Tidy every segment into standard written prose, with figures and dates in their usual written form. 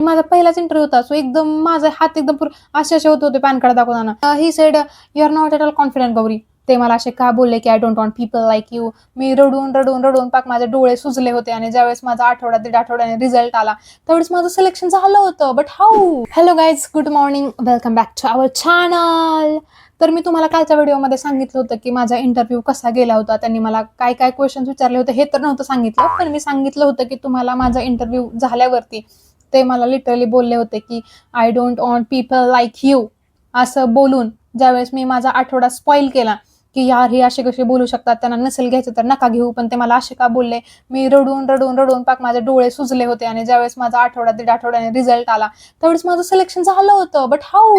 माझा पहिलाच इंटरव्ह्यू होता. सो एकदम माझे हात एकदम असे होत होते पॅन कार्ड दाखवताना. He said, "you are not at all confident Gauri." ते मला असे का बोलले की "I don't want people like you." मी रडून पाक माझे डोळे सुजले होते आणि ज्यावेळेस माझा आठवडा दीड आठवड्याने रिझल्ट आला, त्यावेळेस माझं सिलेक्शन झालं होतं. But how? Hello guys, good morning. Welcome back to our channel. तर मी तुम्हाला कालच्या व्हिडिओमध्ये सांगितलं होतं की माझा इंटरव्ह्यू कसा गेला होता. त्यांनी मला काय काय क्वेश्चन्स विचारले होते हे तर नव्हतं सांगितलं. पण मी सांगितलं होतं की तुम्हाला माझा इंटरव्ह्यू झाल्यावरती ते मला लिटरली बोलले होते की "I don't want people like you." असं बोलून ज्यावेळेस मी माझा आठवडा स्पॉईल केला की यार हे असे कसे बोलू शकतात, त्यांना नसेल घ्यायचं तर नका घेऊ. पण ते मला असे का बोलले? मी रडून पाक माझे डोळे सुजले होते आणि ज्यावेळेस माझा आठवडा दीड आठवड्याने रिझल्ट आला, त्यावेळेस माझं सिलेक्शन झालं होतं. But how?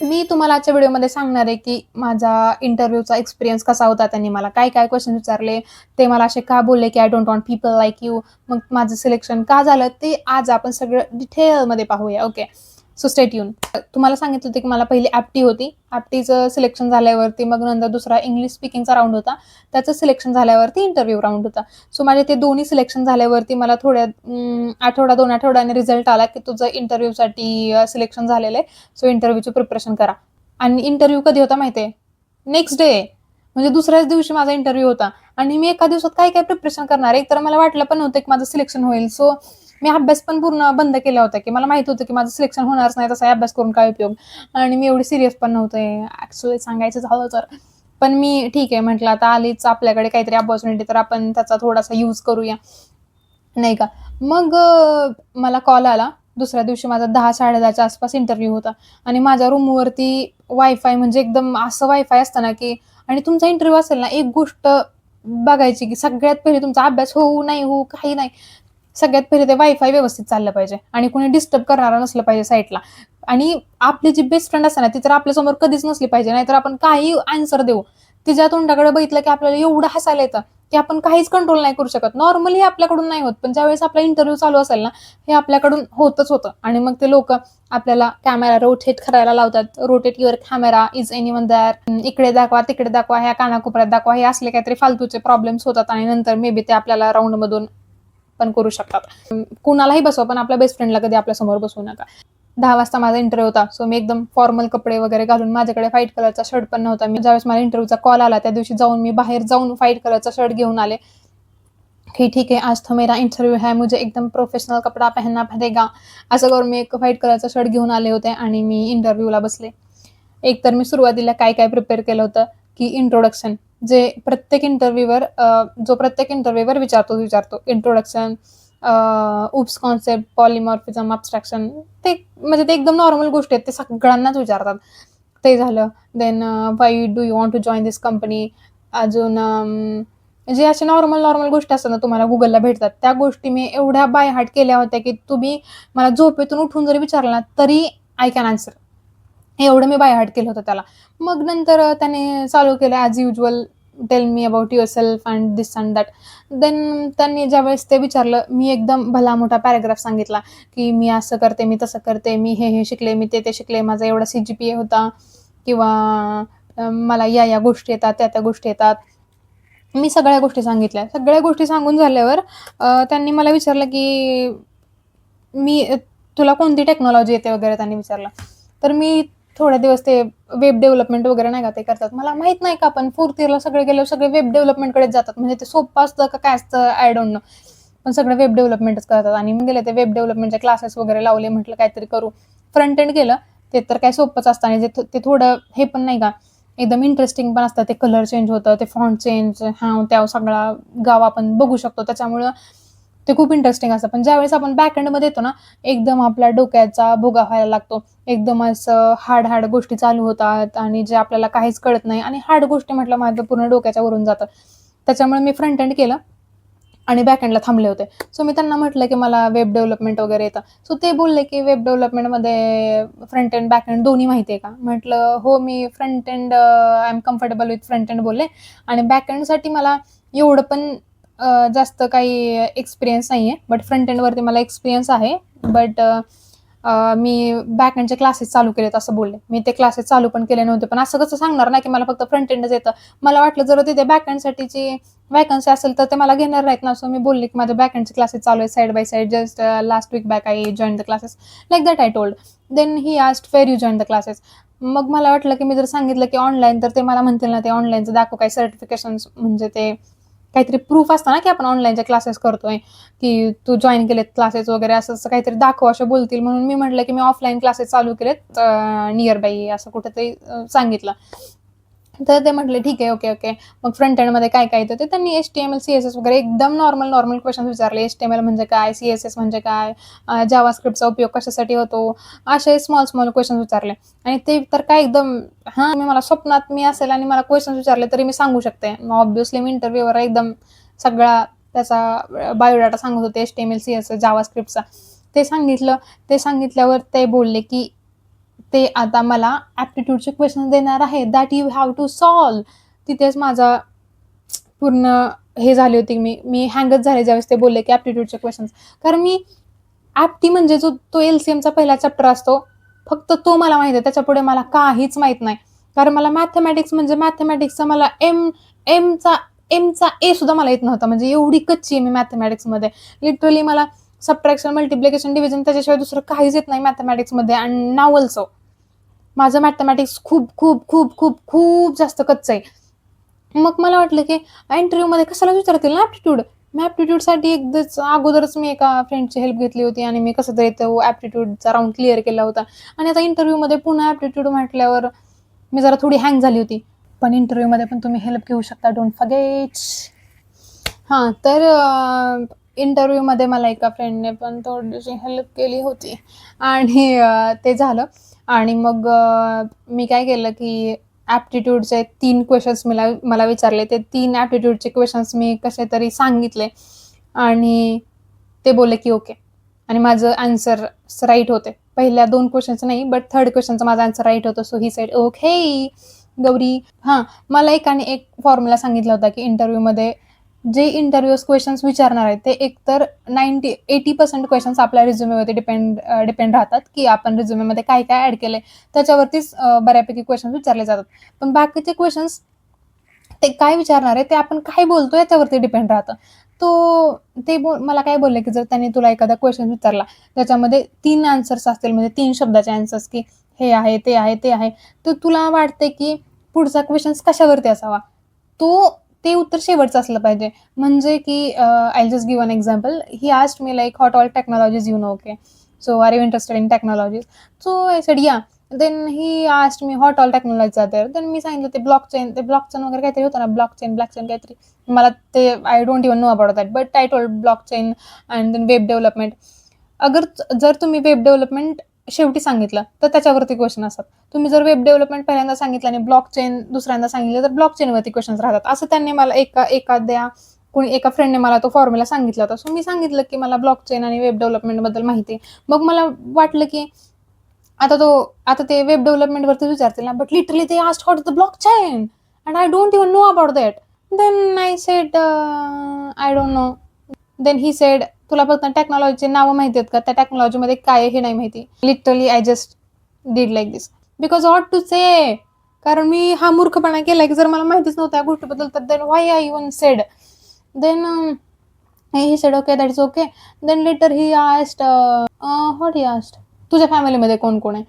मी तुम्हाला आजच्या व्हिडिओमध्ये सांगणार आहे की माझा इंटरव्ह्यूचा एक्सपिरियन्स कसा होता, त्यांनी मला काय काय क्वेश्चन विचारले, ते मला असे का बोलले की "I don't want people like you." मग माझं सिलेक्शन का झालं ते आज आपण सगळं डिटेलमध्ये पाहूया. Okay, so stay tune. तुम्हाला सांगितलं होतं की मला पहिली ॲप्टी होती. ॲप्टीचं सिलेक्शन झाल्यावरती मग नंतर दुसरा इंग्लिश स्पीकिंगचा राउंड होता. त्याचं सिलेक्शन झाल्यावरती इंटरव्ह्यू राउंड होता. सो माझे ते दोन्ही सिलेक्शन झाल्यावरती मला आठवडा 2 आठवड्याने रिझल्ट आला की तुझं इंटरव्ह्यूसाठी सिलेक्शन झालेलं आहे. सो इंटरव्ह्यूची प्रिपरेशन करा. आणि इंटरव्ह्यू कधी होता माहिती आहे? Next day. म्हणजे दुसऱ्याच दिवशी माझा इंटरव्ह्यू होता आणि मी एका दिवसात काय काय प्रिपरेशन करणार आहे. तर मला वाटलं पण नव्हतं की माझं सिलेक्शन होईल. सो मी अभ्यास पण पूर्ण बंद केला होता की मला माहित होतं की माझं सिलेक्शन होणारच नाही, तसा अभ्यास करून काय उपयोग. आणि मी एवढी सिरियस पण नव्हते ॲक्च्युअली सांगायचं झालं तर. पण मी ठीक आहे म्हटलं आता आलीच आपल्याकडे काहीतरी अपॉर्च्युनिटी तर आपण त्याचा थोडासा यूज करूया, नाही का. मग मला कॉल आला. दुसऱ्या दिवशी माझा 10-10:30च्या आसपास इंटरव्ह्यू होता आणि माझ्या रूमवरती वायफाय म्हणजे एकदम असं वायफाय असतं ना की आणि तुमचा इंटरव्ह्यू असेल ना, एक गोष्ट बघायची की सगळ्यात पहिले तुमचा अभ्यास होऊ, नाही होऊ, काही नाही. सगळ्यात पहिले ते वायफाय व्यवस्थित चाललं पाहिजे आणि कोणी डिस्टर्ब करणारं नसलं पाहिजे साईटला. आणि आपली जी बेस्ट फ्रेंड असते ना, ती तर आपल्यासमोर कधीच नसली पाहिजे. नाहीतर आपण काहीही आन्सर देऊ. तिच्या तोंडाकडे बघितलं की आपल्याला एवढं हसायला येतं की आपण काहीच कंट्रोल नाही करू शकत. नॉर्मली आपल्याकडून नाही होत, पण ज्यावेळेस आपला इंटरव्ह्यू चालू असेल ना, हे आपल्याकडून होतच होतं. आणि मग ते लोकं आपल्याला कॅमेरा रोटेट करायला लावतात. Rotate your camera, is anyone there? इकडे दाखवा, तिकडे दाखवा, ह्या कानाकोपऱ्यात दाखवा. हे असले काहीतरी फालतूचे प्रॉब्लेम्स होतात आणि नंतर मे बी ते आपल्याला राउंडमधून पण करू शकतात. कुणालाही बसवा, पण आपल्या बेस्ट फ्रेंडला कधी आपल्यासमोर बसवू नका. 10 वाजता माझा इंटरव्ह्यू होता. सो मी एकदम फॉर्मल कपडे वगैरे घालून, माझ्याकडे व्हाईट कलरचा शर्ट पण नव्हता. मी ज्यावेळेस मला इंटरव्ह्यूचा कॉल आला, त्या दिवशी मी बाहेर जाऊन व्हाईट कलरचा शर्ट घेऊन आले, की ठीक आहे आज तो मेरा इंटरव्ह्यू है, मुझे एकदम प्रोफेशनल कपडा पहनना पडेगा. असं करून मी एक व्हाईट कलरचा शर्ट घेऊन आले होते आणि मी इंटरव्ह्यूला बसले. एकतर मी सुरुवातीला काय प्रिपेअर केलं होतं, की इंट्रोडक्शन जे जो प्रत्येक इंटरव्ह्यूवर विचारतो. Introduction, OOPS concept, polymorphism, abstraction. ते म्हणजे ते एकदम नॉर्मल गोष्टी आहेत. ते सगळ्यांनाच विचारतात. ते झालं. Then why do you want to join this company? अजून जे अशा नॉर्मल गोष्टी असतात ना, तुम्हाला Googleला भेटतात. त्या गोष्टी मी एवढ्या बाय हार्ट केल्या होत्या, की तुम्ही मला झोपेतून उठून जरी विचारलं ना, तरी आय कॅन आन्सर. एवढं मी बाय हार्ट केलं होतं त्याला. मग नंतर त्याने चालू केलं as usual, tell me about yourself and this and that. देन त्यांनी ज्यावेळेस ते विचारलं, मी एकदम भला मोठा पॅराग्राफ सांगितला, की मी असं करते, मी तसं करते, मी हे शिकले, मी ते शिकले, माझा एवढा CGPA होता किंवा मला या गोष्टी येतात, त्या गोष्टी येतात. मी सगळ्या गोष्टी सांगितल्या. सगळ्या गोष्टी सांगून झाल्यावर त्यांनी मला विचारलं, की तुला कोणती टेक्नॉलॉजी येते वगैरे त्यांनी विचारलं. तर मी थोडे दिवस ते वेब डेव्हलपमेंट वगैरे नाही का ते करतात. मला माहीत नाही का पण 4th इयरला सगळे गेल्यावर सगळे वेब डेव्हलपमेंटकडेच जातात. म्हणजे ते सोपं असतं का काय असतं आय डोंट नो. पण सगळे वेब डेव्हलपमेंटच करतात आणि मी गेले ते वेब डेव्हलपमेंटचे क्लासेस वगैरे लावले. म्हटलं काहीतरी करू. फ्रंट एंड केलं. ते तर काय सोपंच असतं आणि ते थोडं हे पण नाही का एकदम इंटरेस्टिंग पण असतं. ते कलर चेंज होतं, ते फॉन्ट चेंज, त्या सगळा गाव आपण बघू शकतो. त्याच्यामुळं ते खूप इंटरेस्टिंग असतं. पण ज्यावेळेस आपण बॅक एंडमध्ये येतो ना, एकदम आपल्या डोक्याचा भुगा व्हायला लागतो. एकदम असं हार्ड गोष्टी चालू होतात आणि जे आपल्याला काहीच कळत नाही आणि हार्ड गोष्टी म्हटलं माझं पूर्ण डोक्याच्या वरून जातं. त्याच्यामुळे मी फ्रंट एंड केलं आणि बॅक एंडला थांबले होते. सो मी त्यांना म्हटलं, की मला वेब डेव्हलपमेंट वगैरे येतं. सो ते बोलले, की वेब डेव्हलपमेंटमध्ये फ्रंट एंड, बॅक एंड दोन्ही माहिती आहे का? म्हटलं, "हो, मी front end I am comfortable with front end" बोलले आणि बॅक एंडसाठी मला एवढं पण जास्त काही एक्सपिरियन्स नाही आहे. बट फ्रंट एंडवरती मला एक्सपिरियन्स आहे. बट मी बॅक एंडचे क्लासेस चालू केलेत असं बोलले. मी ते क्लासेस चालू पण केले नव्हते. पण असं कसं सांगणार ना, की मला फक्त फ्रंट एंडच येतं. मला वाटलं जर तिथे बॅक एंडसाठीची वॅकन्सी असेल तर ते मला घेणार नाहीत ना. सो मी बोलले, की माझे बॅक एंडचे क्लासेस चालू आहेत side by side. Just last week back I join the classes. Like that I told. Then he asked where you join the classes. मग मला वाटलं, की मी जर सांगितलं, की ऑनलाईन, तर ते मला म्हणतील ना, ते ऑनलाईनचं दाखव काही सर्टिफिकेशन्स, म्हणजे ते काहीतरी प्रूफ असतं ना, की आपण ऑनलाईनचे क्लासेस करतोय, की तू जॉइन केलेत क्लासेस वगैरे असं काहीतरी दाखव असं बोलतील. म्हणून मी म्हटलं, की मी ऑफलाईन क्लासेस चालू केलेत नियर बाय असं कुठेतरी सांगितलं. तर ते म्हटले ठीक आहे, ओके, ओके. मग फ्रंट एंडमध्ये काय-काय येतं ते त्यांनी HTML, CSS वगैरे एकदम नॉर्मल क्वेशन्स विचारले. HTML म्हणजे काय? CSS म्हणजे काय? जावास्क्रिप्टचा उपयोग कशासाठी होतो? असे स्मॉल क्वेशन्स विचारले. आणि ते तर काय एकदम तुम्ही मला स्वप्नात मी असेल आणि मला क्वेशन्स विचारले तरी मी सांगू शकते. ऑब्व्हियसली मी इंटरव्ह्यूवर एकदम सगळा त्याचा बायोडाटा सांगत होते HTML, CSS, जावास्क्रिप्टचा. ते सांगितलं. ते सांगितल्यावर ते बोलले, की ते आता मला ॲप्टिट्यूडचे क्वेश्चन देणार आहे, that you have to solve. तिथेच माझा पूर्ण हे झाली होती. मी हँगच झाले ज्यावेळेस ते बोलले, की ॲप्टिट्यूडचे क्वेश्चन्स. कारण मी ॲप्टी म्हणजे जो तो LCMचा पहिला चॅप्टर असतो, फक्त तो मला माहिती आहे. त्याच्यापुढे मला काहीच माहीत नाही. कारण मला मॅथेमॅटिक्स म्हणजे मॅथेमॅटिक्सचा मला एमचा ए सुद्धा मला येत नव्हता. म्हणजे एवढी कच्ची आहे मी मॅथेमॅटिक्समध्ये. लिटरली मला सबट्रॅक्शन, मल्टिप्लिकेशन, डिव्हिजन त्याच्याशिवाय दुसरं काहीच येत नाही मॅथेमॅटिक्समध्ये. And now also. माझं मॅथेमॅटिक्स खूप खूप खूप खूप खूप जास्त कच्चं आहे. मग मला वाटलं, की इंटरव्ह्यूमध्ये कशाला विचारतील ना ॲप्टिट्यूड. मी ॲप्टिट्यूडसाठी एकदाच अगोदरच मी एका फ्रेंडची हेल्प घेतली होती आणि मी कसं तरी तो ॲप्टिट्यूडचा राउंड क्लिअर केला होता. आणि आता इंटरव्ह्यूमध्ये पुन्हा ॲप्टिट्यूड म्हटल्यावर मी जरा थोडी हँग झाली होती. पण इंटरव्ह्यूमध्ये पण तुम्ही हेल्प घेऊ शकता. Don't forget. तर इंटरव्ह्यूमध्ये मला एका फ्रेंडने पण थोडीशी हेल्प केली होती आणि ते झालं. आणि मग मी काय केलं, की ॲप्टिट्यूडचे 3 क्वेशन्स मला विचारले. ते 3 ॲप्टिट्यूडचे क्वेशन्स मी कसे तरी सांगितले आणि ते बोलले, की ओके. आणि माझं आन्सर्स राईट होते. पहिल्या 2 क्वेशन्सचं नाही, बट 3rd क्वेशनचं माझं आन्सर राईट होतं. सो ही सेड, "ओके, गौरी." मला एकाने एक फॉर्म्युला सांगितला होता, की इंटरव्ह्यूमध्ये जे इंटरव्ह्यूअर्स क्वेशन्स विचारणार आहेत, ते एकतर 80% क्वेशन्स आपल्या रिझ्युमेवरती डिपेंड राहतात, की आपण रिझ्युमेमध्ये काय-काय ॲड केलंय, त्याच्यावरतीच बऱ्यापैकी क्वेशन्स विचारले जातात. पण बाकीचे क्वेशन्स ते काय विचारणार आहे, ते आपण काय बोलतो याच्यावरती डिपेंड राहतं. ते मला काय बोलले, की जर त्यांनी तुला एखादा क्वेशन विचारला, त्याच्यामध्ये 3 आन्सर्स असतील, म्हणजे 3 शब्दाचे आन्सर्स, की हे आहे, ते आहे, ते आहे. तर तुला वाटते, की पुढचा क्वेशन्स कशावरती असावा? ते उत्तर शेवटचं असलं पाहिजे. म्हणजे की I just give an example. He asked me like what all technologies you know, okay. So are you interested in technologies? So I said yeah. Then he asked me what all technologies are there? Then मी सांगितलं ते blockchain वगैरे काहीतरी होतं ना, blockchain काहीतरी. मला ते I don't even know about that, but I told blockchain and then web development. जर तुम्ही वेब डेव्हलपमेंट शेवटी सांगितलं, तर त्याच्यावरती क्वेश्चन असतात. तुम्ही जर वेब डेव्हलपमेंट पहिल्यांदा सांगितलं आणि ब्लॉकचेन दुसऱ्यांदा सांगितलं, तर ब्लॉकचेनवरती क्वेश्चन्स राहतात. असं त्यांनी मला एका फ्रेंडने मला तो फॉर्म्युला सांगितला होता. सो मी सांगितलं, की मला ब्लॉकचेन आणि वेब डेव्हलपमेंटबद्दल माहिती आहे. मग मला वाटलं, की आता ते वेब डेव्हलपमेंटवरती विचारतील ना, बट लिटरली ते asked what is the blockchain and I don't even know about that. Then I said I don't know. Then he said, तुला फक्त टेक्नॉलॉजीची नावं माहिती आहेत का? त्या टेक्नॉलॉजीमध्ये काय आहे हे नाही माहिती. Literally I just did like this. Because what to say? कारण मी हा मूर्खपणा केलाय, की जर मला माहितीच नव्हतं या गोष्टीबद्दल, तर then why I even said? Then he said, "okay, that is okay." Then later he asked what he asked, "तुझ्या फॅमिलीमध्ये कोण-कोण आहे?"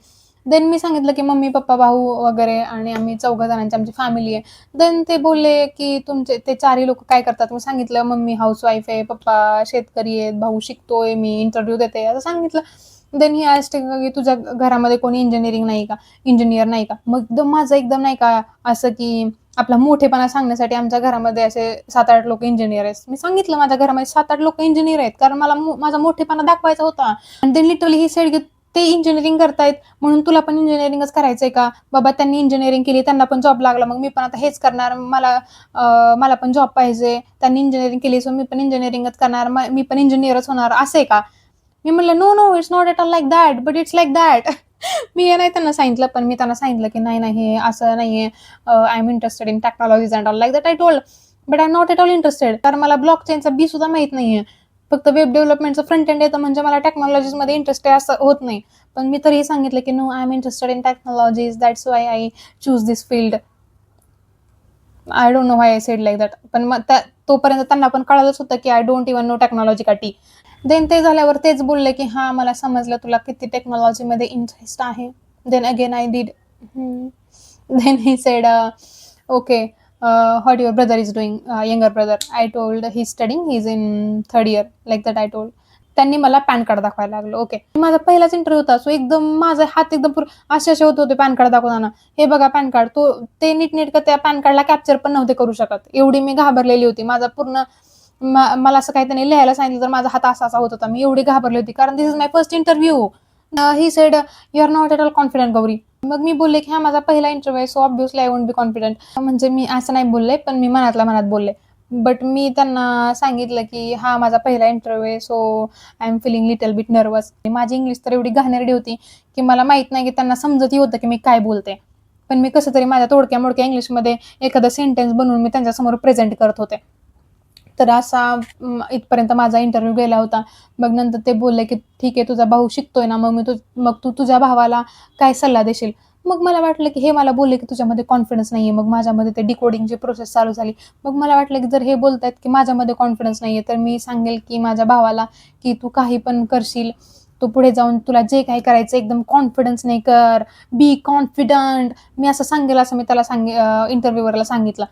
देन मी सांगितलं, की मम्मी, पप्पा, भाऊ वगैरे आणि आम्ही 4 जणांची आमची फॅमिली आहे. देन ते बोलले, की तुमचे ते 4ही लोकं काय करतात? मी सांगितलं, मम्मी हाउसवाईफ आहे, पप्पा शेतकरी आहेत, भाऊ शिकतोय, मी इंटरव्ह्यू देते, असं सांगितलं. देन ही आस्क्ड, की तुझ्या घरामध्ये कोणी इंजिनियर नाही का? मग माझं एकदम नाही का असं, की आपला मोठेपणा सांगण्यासाठी आमच्या घरामध्ये असे 7-8 लोकं इंजिनियर आहेत. मी सांगितलं माझ्या घरामध्ये 7-8 लोकं इंजिनियर आहेत, कारण मला माझा मोठेपणा दाखवायचा होता. आणि देन लिटरली ही सेड, की ते इंजिनिअरिंग करतायत म्हणून तुला पण इंजिनिअरिंगच करायचंय का? बाबा त्यांनी इंजिनिअरिंग केली, त्यांना पण जॉब लागला, मग मी पण आता हेच करणार. मला पण जॉब पाहिजे. त्यांनी इंजिनिअरिंग केली, सो मी पण इंजिनिअरिंगच करणार. मी पण इंजिनिअरच होणार, असं आहे का? मी म्हटलं, "no, no, it's not at all like that, but it's like that." मी हे नाही त्यांना सांगितलं, पण मी त्यांना सांगितलं, की "नाही, नाही, हे असं नाहीये. I am interested in technologies and all like that I told. But I am not at all interested." कारण मला ब्लॉकचेनचा बी सुद्धा माहीत नाहीये. फक्त वेब डेव्हलपमेंटचं फ्रंट एंड येतं म्हणजे मला टेक्नॉलॉजीजमध्ये इंटरेस्ट आहे असं होत नाही. पण मी तरीही सांगितलं की no, I am interested in technologies, that's why I choose this field. I don't know why I said like that. पण मग तोपर्यंत त्यांना पण कळालंच होतं की I don't even know technology का टी. देन ते झाल्यावर तेच बोलले की हां, मला समजलं तुला किती टेक्नॉलॉजीमध्ये इंटरेस्ट आहे. Then again I did. Then he said, okay, what your brother is doing, younger brother. I told he's studying, he's in 3rd year, like that I told. त्यांनी मला पॅन कार्ड दाखवायला लागलं. ओके, माझा पहिलाच interview होता. So एकदम माझा हात एकदम असे होत होते पॅन कार्ड दाखवताना. हे बघा पॅन कार्ड. ते नीटनेटकं त्या पॅन कार्डला कॅप्चर पण नव्हते करू शकत. एवढी मी घाबरलेली होती. माझा पूर्ण मला असं काही त्यांनी लिहायला सांगितलं तर माझा हात असा होत होता. मी एवढी घाबरली होती कारण this is my first interview. He said, you are not at all confident Gauri. मग मी बोलले की हा माझा पहिला इंटरव्ह्यू आहे, so obviously I won't be confident. म्हणजे मी असं नाही बोलले, पण मी मनातल्या मनात बोलले. बट मी त्यांना सांगितलं की हा माझा पहिला इंटरव्ह्यू आहे, so I am feeling little bit nervous. माझी इंग्लिश तर एवढी घाणेरडी होती की मला माहित नाही की त्यांना समजतही होतं की मी काय बोलते. पण मी कसं तरी माझ्या तोडक्या मोडक्या इंग्लिशमध्ये एखादा सेंटेन्स बनवून मी त्यांच्यासमोर प्रेझेंट करत होते. तर असा इथपर्यंत माझा इंटरव्ह्यू गेला होता. मग नंतर ते बोलले की ठीक आहे, तुझा भाऊ शिकतोय ना, मग तू तुझ्या भावाला काय सल्ला देशील. मग मला वाटलं की हे मला बोलले की तुझ्यामध्ये कॉन्फिडन्स नाहीये. मग माझ्यामध्ये ते डिकोडिंगची प्रोसेस चालू झाली. मग मला वाटलं की जर हे बोलतायत की माझ्यामध्ये कॉन्फिडन्स नाहीये, तर मी सांगेल की माझ्या भावाला की तू काही पण करशील, तू पुढे जाऊन तुला जे काही करायचं एकदम कॉन्फिडन्सने कर, बी कॉन्फिडंट. मी असं सांगेल असं मी त्याला इंटरव्ह्यूवरला सांगितलं.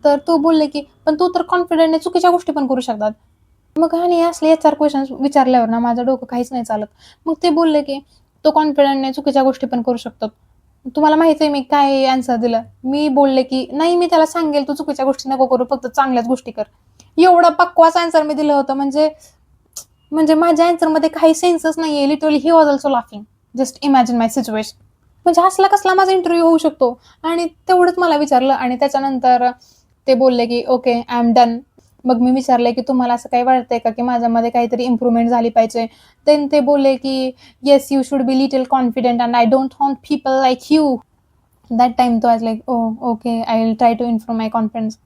तर तो बोलले की पण तू तर कॉन्फिडंटने चुकीच्या गोष्टी पण करू शकतात. मग आणि असले 4 क्वेश्चन्स विचारल्यावर ना माझं डोकं काहीच नाही चालत. मग ते बोलले की तो कॉन्फिडंटने चुकीच्या गोष्टी पण करू शकतो. तुम्हाला माहिती आहे मी काय आन्सर दिलं? मी बोलले की नाही, मी त्याला सांगेल तू चुकीच्या गोष्टी नको करू, फक्त चांगल्याच गोष्टी कर. एवढा बकवास आन्सर मी दिलं होतं. म्हणजे म्हणजे माझ्या आन्सरमध्ये काही सेन्सच नाहीये. Literally he was also laughing. Just imagine my situation. म्हणजे असला कसला माझा इंटरव्ह्यू होऊ शकतो. आणि तेवढंच मला विचारलं आणि त्याच्यानंतर ते बोलले की ओके, आय एम डन. मग मी विचारलंय की तुम्हाला असं काही वाटतंय का की माझ्यामध्ये काहीतरी इम्प्रूव्हमेंट झाली पाहिजे. देन ते बोलले की yes, you should be little confident and I don't want people like you. That time तो was like, okay, I will try to improve my confidence.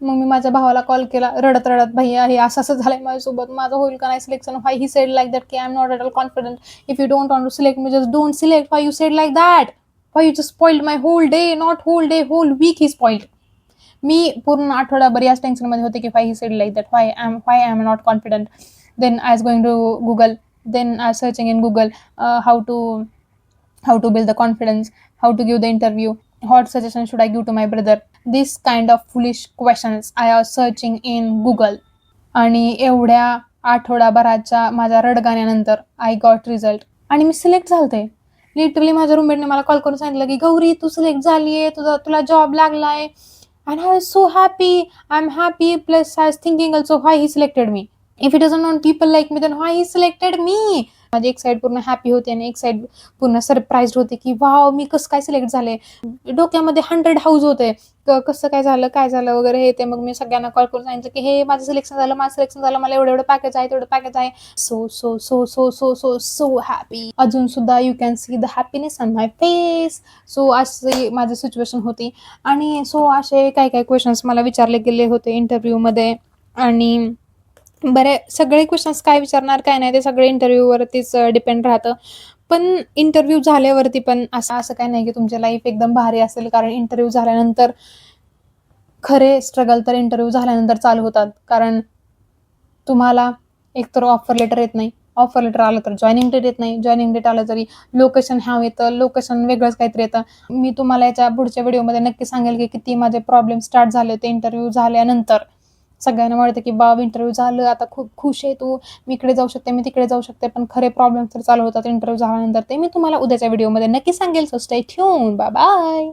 मग मी माझ्या भावाला कॉल केला रडत रडत, भैया हे असं झालंय माझ्यासोबत, माझं होईल का नाही selection. Why he said like that की I am not at all confident. If you don't want to select me, just don't select. Why you said like that? Why you just spoiled my whole day? Not whole day, whole week he spoiled. मी पूर्ण आठवडाभर याच टेन्शनमध्ये होते की why he said like that, why I am not confident. Then I was going to Google. Then I searching in Google how to build the confidence, how to give the interview, what suggestion should I give to my brother. This kind of foolish questions I was searching in Google. आणि एवढ्या आठवडाभराच्या माझ्या रडगाण्यानंतर I got result आणि मी select झालते. Literally माझ्या रूममेटने मला call करून सांगितलं की गौरी तू सिलेक्ट झालीये, तुला जॉब लागलाय. And I was so happy. I am happy plus I was thinking also why he selected me. If it doesn't want people like me, then why he selected me. माझी एक side पूर्ण happy होती आणि एक side पूर्ण surprise होते की wow, मी कसं काय सिलेक्ट झाले. डोक्यामध्ये 100 हाऊस होते, कसं काय झालं, काय झालं वगैरे हे ते. मग मी सगळ्यांना कॉल करून सांगितलं की हे माझं सिलेक्शन झालं, मला एवढं पॅकेज आहे, तेवढं पॅकेज आहे. So so so so so so so happy. अजून सुद्धा you can see the happiness on my face. So अशी माझी सिच्युएशन होती. आणि सो असे काही काही क्वेश्चन्स मला विचारले गेले होते इंटरव्ह्यूमध्ये. आणि बरे सगळे क्वेश्चन्स काय विचारणार काय नाही ते सगळे इंटरव्ह्यूवरतीच डिपेंड राहतं. पण इंटरव्ह्यू झाल्यावरती पण असं काही नाही की तुमची लाईफ एकदम भारी असेल. कारण इंटरव्ह्यू झाल्यानंतर खरे स्ट्रगल तर इंटरव्ह्यू झाल्यानंतर चालू होतात. कारण तुम्हाला एकतर ऑफर लेटर येत नाही, ऑफर लेटर आलं तर जॉईनिंग डेट येत नाही, जॉईनिंग डेट आलं तरी लोकेशन ह्याव येतं, लोकेशन वेगळंच काहीतरी येतं. मी तुम्हाला याच्या पुढच्या व्हिडिओमध्ये नक्की सांगेल की किती माझे प्रॉब्लेम स्टार्ट झाले होते इंटरव्ह्यू झाल्यानंतर. सगळ्यांना वाटतं की बाब इंटरव्ह्यू झालं, आता खूप खुश आहे तू, मी इकडे जाऊ शकते, मी तिकडे जाऊ शकते. पण खरे प्रॉब्लेम तर चालू होतात इंटरव्ह्यू झाल्यानंतर. ते मी तुम्हाला उद्याच्या व्हिडिओमध्ये नक्की सांगेल. So stay tune. Bye bye.